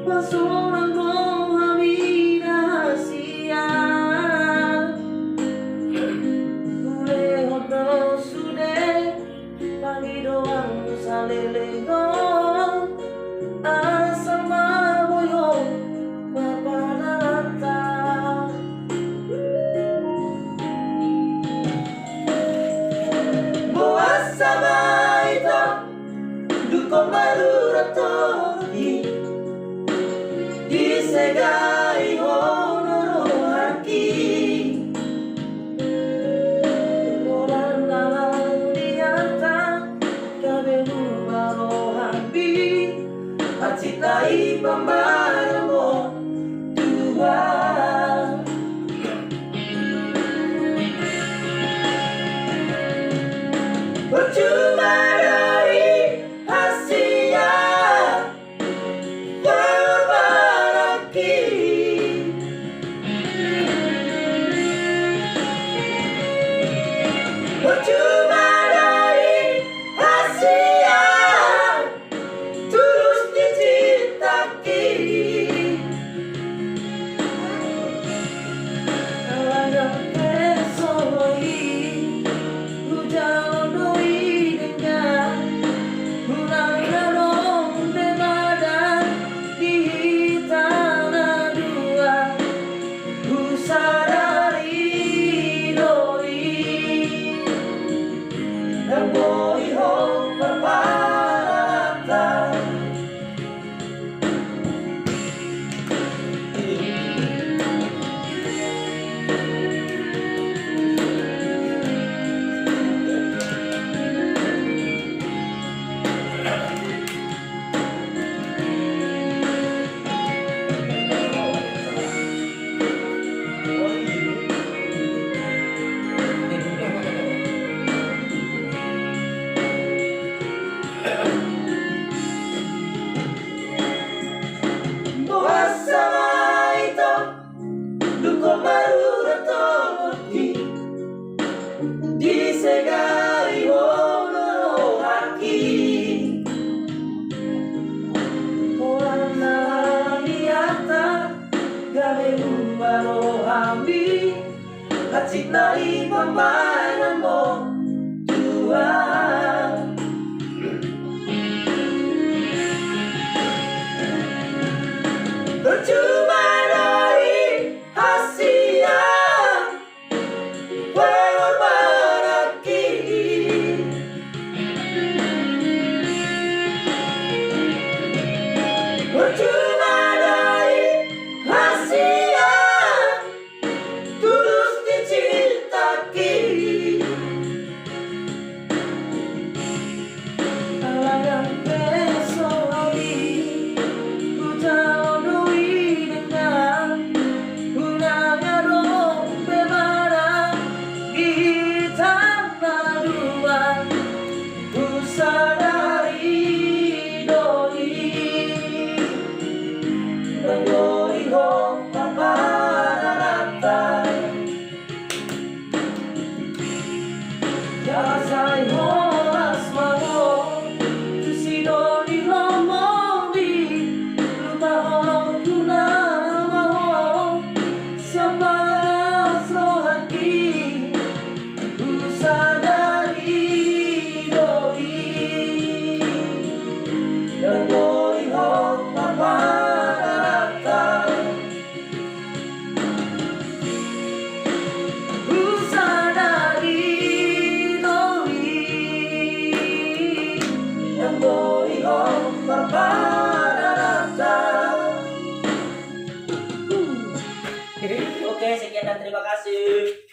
Pasoran rohani rahasia, Ule hodo sude Pagi doang salelego Asal maboyo Paparata Boas sama itu Duko maruratori Isegai honoro haki Orang dalam diata Kabelu marohabi Acitai pembalamu Tuhan Percuma dari hasilnya Percuma dari hasilnya Tulus dicintaki Alang pesoi Hujan doi dengan Bulan dong bemadan Di tanah dua Usadari Dan boy ho berparata Disegai honoro haki Orang dalam diata Gawe umbaro hambi Hacintai pembalamu Tuhan Percuma dari hasilnya Percuma dari hasilnya Tulus dicintaki Alang pesoi Hujan doi dengan Gunanya dong bemadan Di tanah dua Usadari Doi ho paparata Jasai ho asmao Tusido di lomondi Luta ho tunama ho Siapa sohaki Usadari doi Dan doi ho paparata Oke, sekian dan terima kasih.